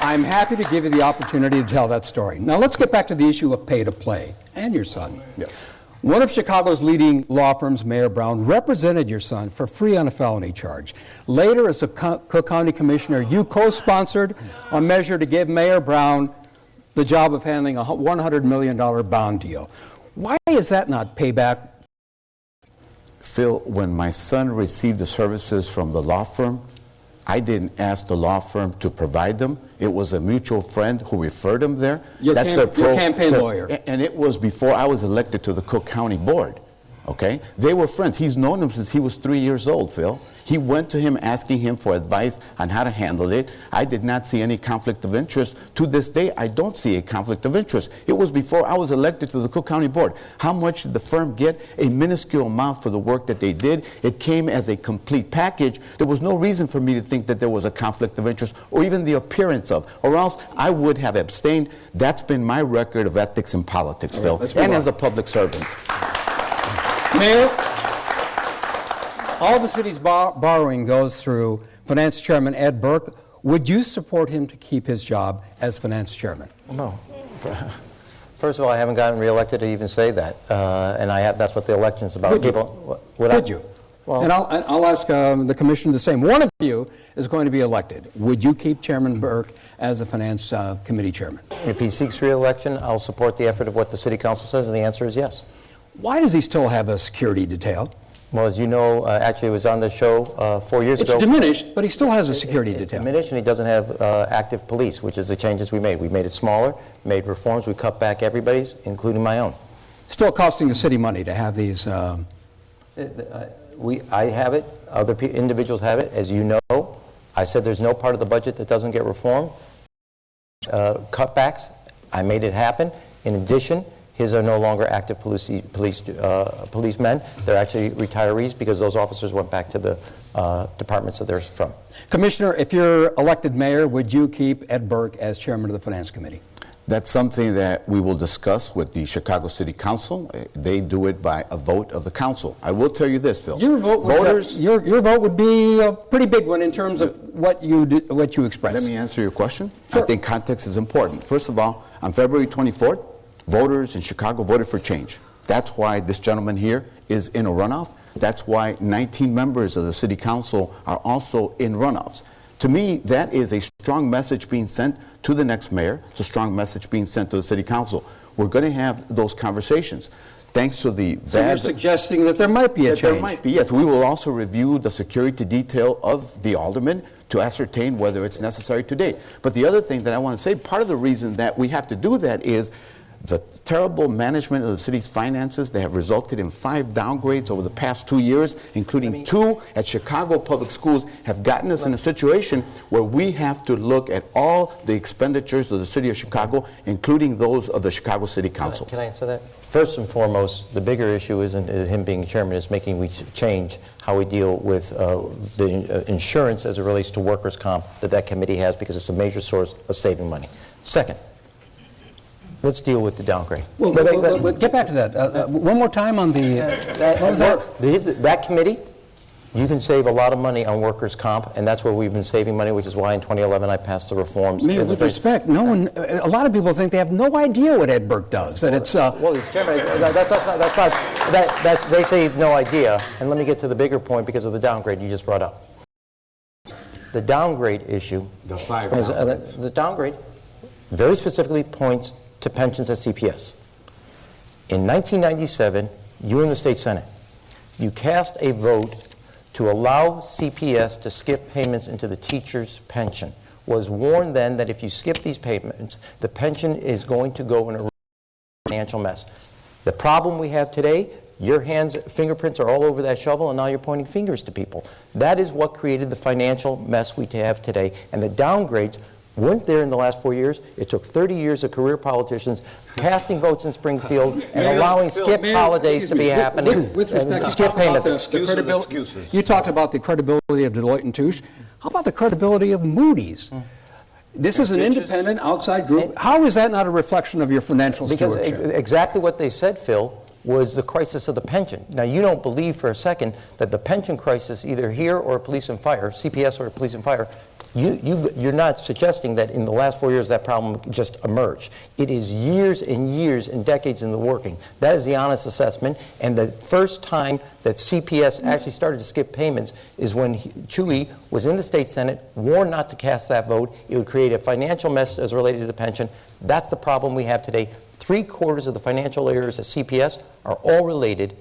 I'm happy to give you the opportunity to tell that story. Now let's get back to the issue of pay to play and your son. Yes. One of Chicago's leading law firms, Mayor Brown, represented your son for free on a felony charge. Later, as a Cook County Commissioner, you co-sponsored a measure to give Mayor Brown the job of handling a $100 million bond deal. Why is that not payback? Phil, when my son received the services from the law firm, I didn't ask the law firm to provide them. It was a mutual friend who referred him there. Your campaign lawyer. And it was before I was elected to the Cook County Board. Okay? They were friends. He's known him since he was 3 years old, Phil. He went to him asking him for advice on how to handle it. I did not see any conflict of interest. To this day, I don't see a conflict of interest. It was before I was elected to the Cook County Board. How much did the firm get? A minuscule amount for the work that they did. It came as a complete package. There was no reason for me to think that there was a conflict of interest or even the appearance of, or else I would have abstained. That's been my record of ethics in politics, Phil, and as a public servant. Mayor, all the city's borrowing goes through Finance Chairman Ed Burke. Would you support him to keep his job as Finance Chairman? No. First of all, I haven't gotten reelected to even say that, and that's what the election's about. Would you? Well, and I'll ask the commission the same. One of you is going to be elected. Would you keep Chairman Burke as the Finance Committee Chairman? If he seeks reelection, I'll support the effort of what the City Council says, and the answer is yes. Why does he still have a security detail? Well, as you know, actually it was on the show 4 years ago. It's diminished, but he still has a security detail. It's diminished, and he doesn't have active police, which is the changes we made. We made it smaller, made reforms, we cut back everybody's, including my own. Still costing the city money to have these... I have it, other individuals have it. As you know, I said there's no part of the budget that doesn't get reformed. Cutbacks, I made it happen. In addition, his are no longer active policemen. They're actually retirees because those officers went back to the departments that they're from. Commissioner, if you're elected mayor, would you keep Ed Burke as chairman of the Finance Committee? That's something that we will discuss with the Chicago City Council. They do it by a vote of the council. I will tell you this, Phil. Your vote would be a pretty big one in terms of what you express. Let me answer your question. Sure. I think context is important. First of all, on February 24th, voters in Chicago voted for change. That's why this gentleman here is in a runoff. That's why 19 members of the City Council are also in runoffs. To me, that is a strong message being sent to the next mayor. It's a strong message being sent to the City Council. We're going to have those conversations. Thanks to the So you're suggesting that there might be a change? There might be, yes. We will also review the security detail of the aldermen to ascertain whether it's necessary today. But the other thing that I want to say, part of the reason that we have to do that is the terrible management of the city's finances. They have resulted in 5 downgrades over the past 2 years, including 2 at Chicago Public Schools, have gotten us in a situation where we have to look at all the expenditures of the city of Chicago, including those of the Chicago City Council. Can I answer that? First and foremost, the bigger issue isn't him being chairman, it's making we change how we deal with the insurance as it relates to workers' comp that committee has, because it's a major source of saving money. Second, let's deal with the downgrade. Well, get back to that. One more time on the... what was that? That committee, you can save a lot of money on workers' comp, and that's where we've been saving money, which is why in 2011 I passed the reforms. Mayor, with respect, a lot of people think they have no idea what Ed Burke does. That it's... Well, it's chairman. They say no idea. And let me get to the bigger point because of the downgrade you just brought up. The downgrade issue... The 5 downgrades. The downgrade very specifically points to pensions at CPS. In 1997, you were in the state Senate. You cast a vote to allow CPS to skip payments into the teacher's pension. Was warned then that if you skip these payments, the pension is going to go in a financial mess. The problem we have today, your fingerprints are all over that shovel, and now you're pointing fingers to people. That is what created the financial mess we have today, and the downgrades weren't there in the last 4 years. It took 30 years of career politicians casting votes in Springfield and allowing skip holidays to be happening. With respect to skip payments. the credibility, you talked about the credibility of Deloitte & Touche. How about the credibility of Moody's? This is an independent outside group. How is that not a reflection of your financial stewardship? Because exactly what they said, Phil, was the crisis of the pension. Now, you don't believe for a second that the pension crisis, either here or police and fire, CPS or police and fire, you're not suggesting that in the last 4 years that problem just emerged. It is years and years and decades in the working. That is the honest assessment. And the first time that CPS actually started to skip payments is when Chuy was in the state Senate, warned not to cast that vote. It would create a financial mess as related to the pension. That's the problem we have today. 3/4 of the financial errors at CPS are all related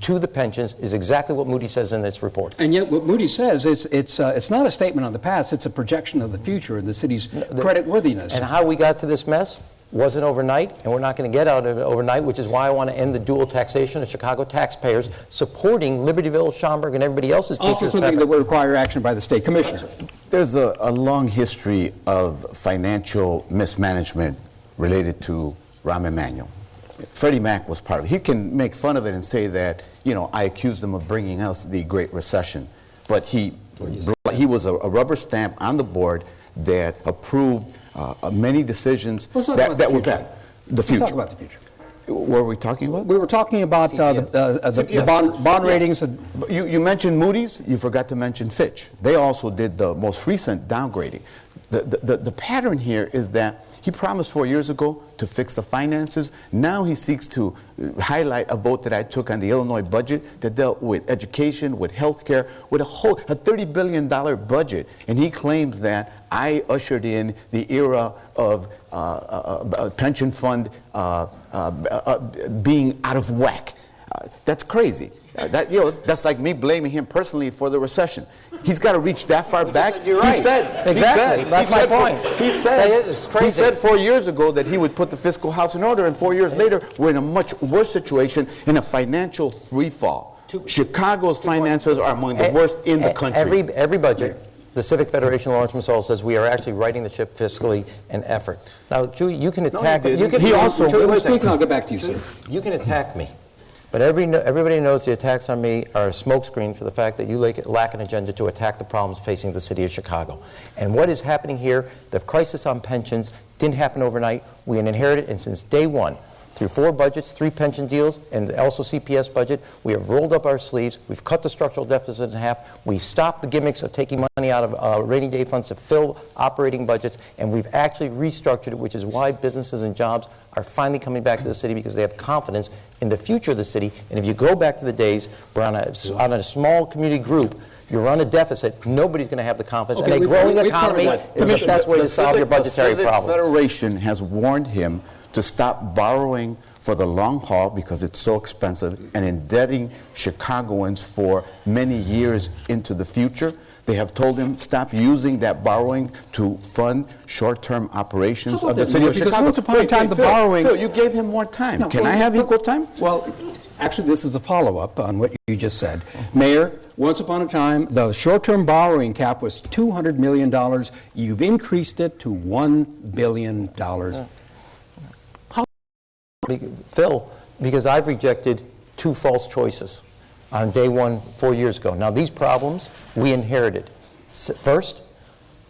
to the pensions, is exactly what Moody says in its report. And yet what Moody says, it's not a statement on the past, it's a projection of the future and the city's creditworthiness. And how we got to this mess wasn't overnight, and we're not going to get out of it overnight, which is why I want to end the dual taxation of Chicago taxpayers, supporting Libertyville, Schaumburg, and everybody else's also teachers. Something that would require action by the state commissioner. There's a long history of financial mismanagement related to Rahm Emanuel. Freddie Mac was part of it. He can make fun of it and say that, I accused him of bringing us the Great Recession. But he was a rubber stamp on the board that approved many decisions that were bad. The future. Let's talk about the future. What were we talking about? We were talking about the bond ratings. You mentioned Moody's. You forgot to mention Fitch. They also did the most recent downgrading. The pattern here is that he promised 4 years ago to fix the finances. Now he seeks to highlight a vote that I took on the Illinois budget that dealt with education, with health care, with a $30 billion budget. And he claims that I ushered in the era of pension fund being out of whack. That's crazy. That's like me blaming him personally for the recession. He's got to reach that far back. You're right. That's my point. He said 4 years ago that he would put the fiscal house in order, and 4 years later, we're in a much worse situation, in a financial free fall. Chicago's finances are among the worst in the country. Every budget, the Civic Federation, Lawrence Masol, says we are actually righting the ship fiscally and effort. Now, Chuy, you can attack. I'll get back to you, sir. You can attack me. But everybody knows the attacks on me are a smokescreen for the fact that you lack an agenda to attack the problems facing the city of Chicago. And what is happening here, the crisis on pensions didn't happen overnight. We inherited it, and since day one, through 4 budgets, 3 pension deals, and also CPS budget, we have rolled up our sleeves. We've cut the structural deficit in half. We've stopped the gimmicks of taking money out of rainy day funds to fill operating budgets, and we've actually restructured it, which is why businesses and jobs are finally coming back to the city, because they have confidence in the future of the city. And if you go back to the days where on a small community group, you're on a deficit, nobody's going to have the confidence. And a growing economy is the best way to solve your budgetary problems. The Civic Federation has warned him to stop borrowing for the long haul because it's so expensive and indebting Chicagoans for many years into the future. They have told him stop using that borrowing to fund short-term operations of the city of Chicago. Once upon a time, the borrowing... Phil, you gave him more time. No, Can I have equal time? Well, actually, this is a follow-up on what you just said. Mayor, once upon a time, the short-term borrowing cap was $200 million. You've increased it to $1 billion. Phil, because I've rejected 2 false choices on day one 4 years ago. Now, these problems we inherited. First,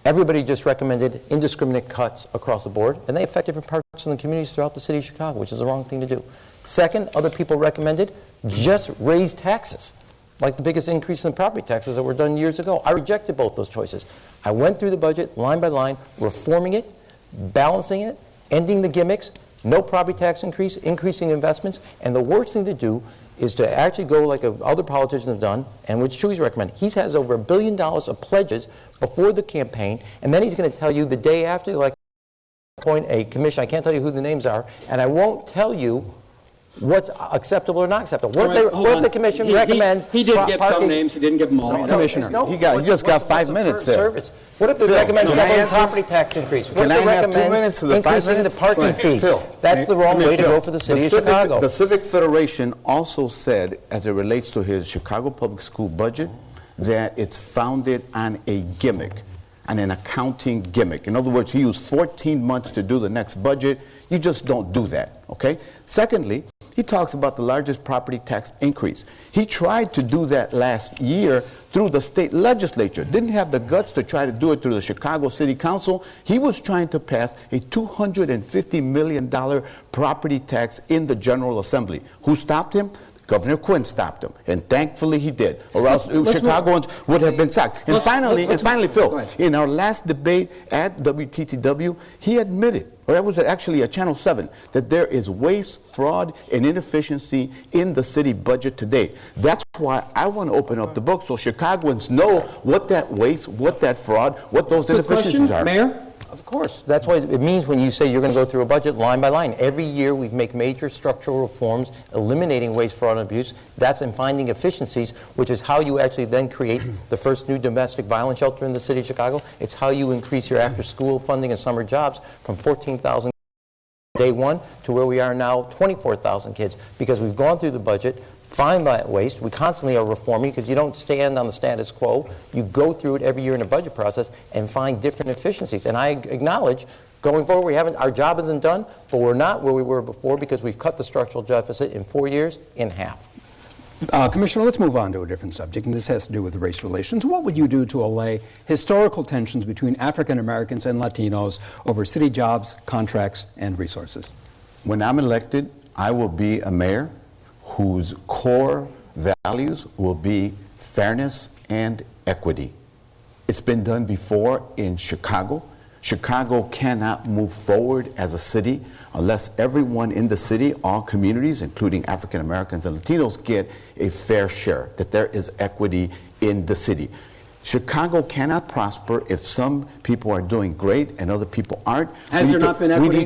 everybody just recommended indiscriminate cuts across the board, and they affect different parts of the communities throughout the city of Chicago, which is the wrong thing to do. Second, other people recommended just raise taxes, like the biggest increase in property taxes that were done years ago. I rejected both those choices. I went through the budget line by line, reforming it, balancing it, ending the gimmicks, no property tax increase, increasing investments, and the worst thing to do is to actually go like other politicians have done, and which Chuy's recommended. He has over $1 billion of pledges before the campaign, and then he's going to tell you the day after, like, appoint a commission. I can't tell you who the names are, and I won't tell you what's acceptable or not acceptable. What if the commission recommends... He did give some names. He didn't give them all. Commissioner. He just got 5 minutes there. Service. What if it recommends doubling property tax increase? What if it recommends increasing the parking fees? That's the wrong way to go for the city of Chicago. The Civic Federation also said, as it relates to his Chicago Public School budget, that it's founded on a gimmick. and an accounting gimmick. In other words, he used 14 months to do the next budget. You just don't do that, okay? Secondly, he talks about the largest property tax increase. He tried to do that last year through the state legislature. Didn't have the guts to try to do it through the Chicago City Council. He was trying to pass a $250 million property tax in the General Assembly. Who stopped him? Governor Quinn stopped him, and thankfully he did, or else Chicagoans would have been sacked. And finally, Phil, in our last debate at WTTW, he admitted, or that was actually at Channel 7, that there is waste, fraud, and inefficiency in the city budget today. That's why I want to open up the book so Chicagoans know what that waste, what that fraud, what those inefficiencies are. Mayor? Of course. That's what it means when you say you're going to go through a budget line by line. Every year we make major structural reforms, eliminating waste, fraud, and abuse. That's in finding efficiencies, which is how you actually then create the first new domestic violence shelter in the city of Chicago. It's how you increase your after-school funding and summer jobs from 14,000 day one to where we are now, 24,000 kids, because we've gone through the budget, find that waste. We constantly are reforming because you don't stand on the status quo. You go through it every year in a budget process and find different efficiencies. And I acknowledge, going forward, our job isn't done, but we're not where we were before because we've cut the structural deficit in 4 years in half. Commissioner, let's move on to a different subject, and this has to do with race relations. What would you do to allay historical tensions between African Americans and Latinos over city jobs, contracts, and resources? When I'm elected, I will be a mayor whose core values will be fairness and equity. It's been done before in Chicago. Chicago cannot move forward as a city unless everyone in the city, all communities, including African Americans and Latinos, get a fair share, that there is equity in the city. Chicago cannot prosper if some people are doing great and other people aren't. Has there not been equity?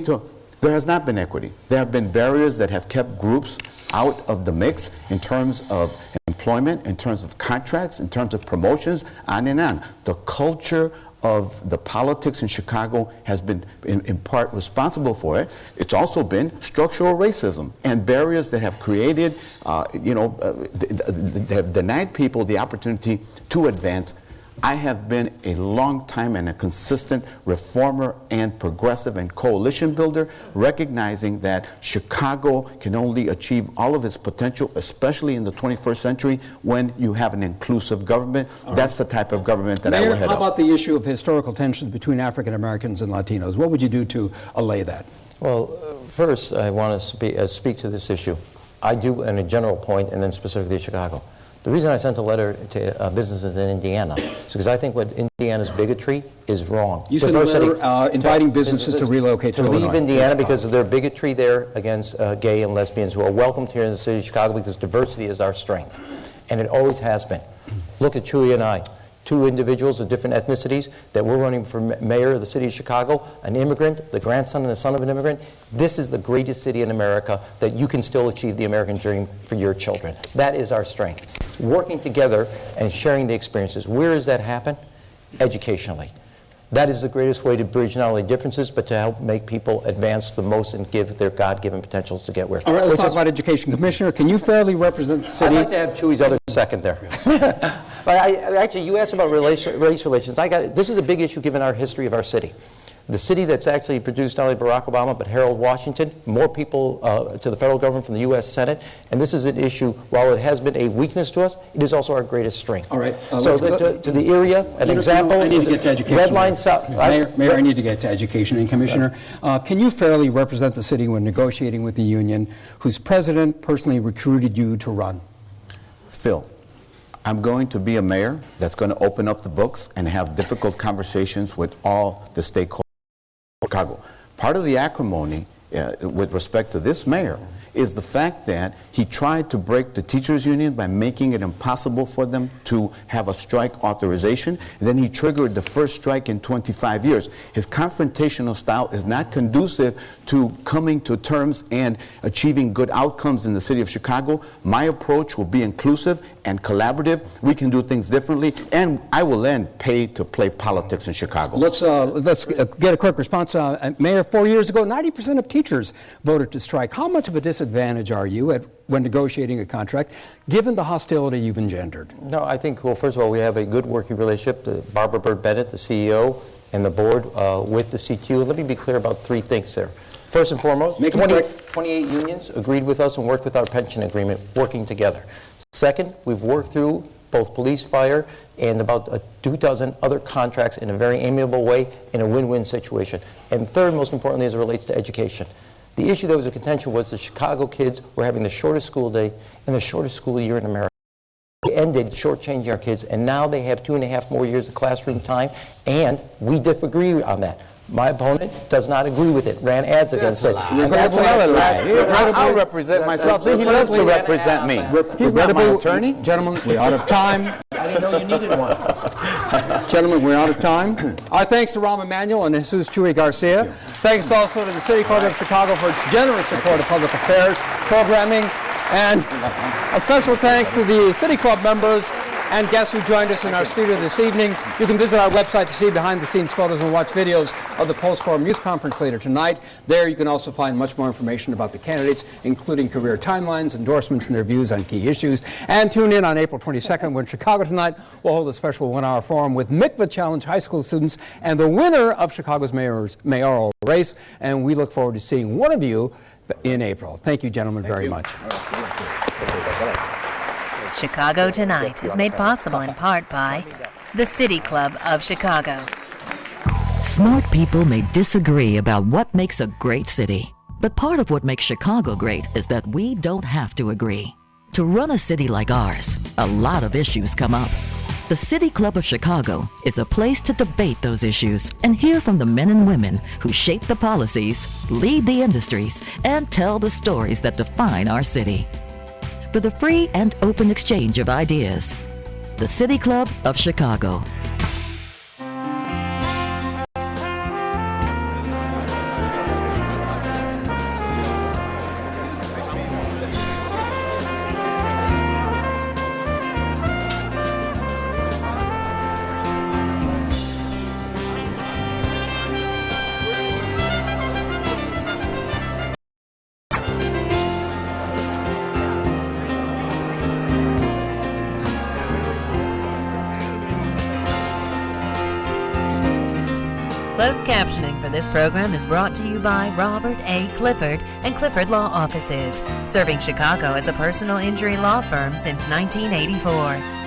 There has not been equity. There have been barriers that have kept groups out of the mix in terms of employment, in terms of contracts, in terms of promotions, on and on. The culture of the politics in Chicago has been in part responsible for it. It's also been structural racism and barriers that have created, have denied people the opportunity to advance. I have been a long time and a consistent reformer and progressive and coalition builder, recognizing that Chicago can only achieve all of its potential, especially in the 21st century, when you have an inclusive government. That's the type of government that I will head up. How about the issue of historical tensions between African Americans and Latinos? What would you do to allay that? Well, first, I want to speak to this issue. I do in a general point, and then specifically Chicago. The reason I sent a letter to businesses in Indiana is because I think what Indiana's bigotry is wrong. You sent a letter inviting businesses to relocate to Illinois. Leave Indiana because of their bigotry there against gay and lesbians who are welcomed here in the city of Chicago because diversity is our strength. And it always has been. Look at Chuy and I. Two individuals of different ethnicities that we're running for mayor of the city of Chicago, an immigrant, the grandson and the son of an immigrant. This is the greatest city in America that you can still achieve the American dream for your children. That is our strength. Working together and sharing the experiences. Where does that happen? Educationally. That is the greatest way to bridge not only differences, but to help make people advance the most and give their God-given potentials to get where. All right, let's talk about education. Commissioner, can you fairly represent the city? I'd like to have Chuy's other second there. But actually, you asked about race relations. This is a big issue given our history of our city. The city that's actually produced not only Barack Obama, but Harold Washington, more people to the federal government from the U.S. Senate. And this is an issue, while it has been a weakness to us, it is also our greatest strength. All right. So to the area, an example. I need to get to education. Red Line South. Mayor, I need to get to education. And Commissioner, can you fairly represent the city when negotiating with the union whose president personally recruited you to run? Phil, I'm going to be a mayor that's going to open up the books and have difficult conversations with all the stakeholders. Chicago. Part of the acrimony with respect to this mayor is the fact that he tried to break the teachers union by making it impossible for them to have a strike authorization, and then he triggered the first strike in 25 years. His confrontational style is not conducive to coming to terms and achieving good outcomes in the city of Chicago. My approach will be inclusive and collaborative. We can do things differently, and I will then pay to play politics in Chicago. Let's get a quick response. Mayor, 4 years ago, 90% of teachers voted to strike. How much of a disadvantage disadvantage are you when negotiating a contract, given the hostility you've engendered? No, I think, well, first of all, we have a good working relationship. Barbara Bird Bennett, the CEO, and the board with the CTU. Let me be clear about three things there. First and foremost, 28 unions agreed with us and worked with our pension agreement, working together. Second, we've worked through both police, fire, and about 24 other contracts in a very amiable way in a win-win situation. And third, most importantly, as it relates to education. The issue that was a contention was the Chicago kids were having the shortest school day and the shortest school year in America. We ended shortchanging our kids, and now they have 2.5 more years of classroom time, and we disagree on that. My opponent does not agree with it, ran ads against it. And that's another lie. I'll represent myself. See, he loves to represent me. He's not my attorney. Gentlemen, we're out of time. I didn't know you needed one. Gentlemen, we're out of time. Our thanks to Rahm Emanuel and Jesús Chuy García. Thanks also to the City Club of Chicago for its generous support of public affairs programming. And a special thanks to the City Club members and guests who joined us in our studio this evening. You can visit our website to see behind-the-scenes photos and watch videos of the post-forum news conference later tonight. There you can also find much more information about the candidates, including career timelines, endorsements, and their views on key issues. And tune in on April 22nd when Chicago Tonight will hold a special one-hour forum with Mikvah Challenge high school students and the winner of Chicago's mayoral race. And we look forward to seeing one of you in April. Thank you, gentlemen, very much. Chicago Tonight is made possible in part by the City Club of Chicago. Smart people may disagree about what makes a great city, but part of what makes Chicago great is that we don't have to agree. To run a city like ours, a lot of issues come up. The City Club of Chicago is a place to debate those issues and hear from the men and women who shape the policies, lead the industries, and tell the stories that define our city. For the free and open exchange of ideas, the City Club of Chicago. Closed captioning for this program is brought to you by Robert A. Clifford and Clifford Law Offices, serving Chicago as a personal injury law firm since 1984.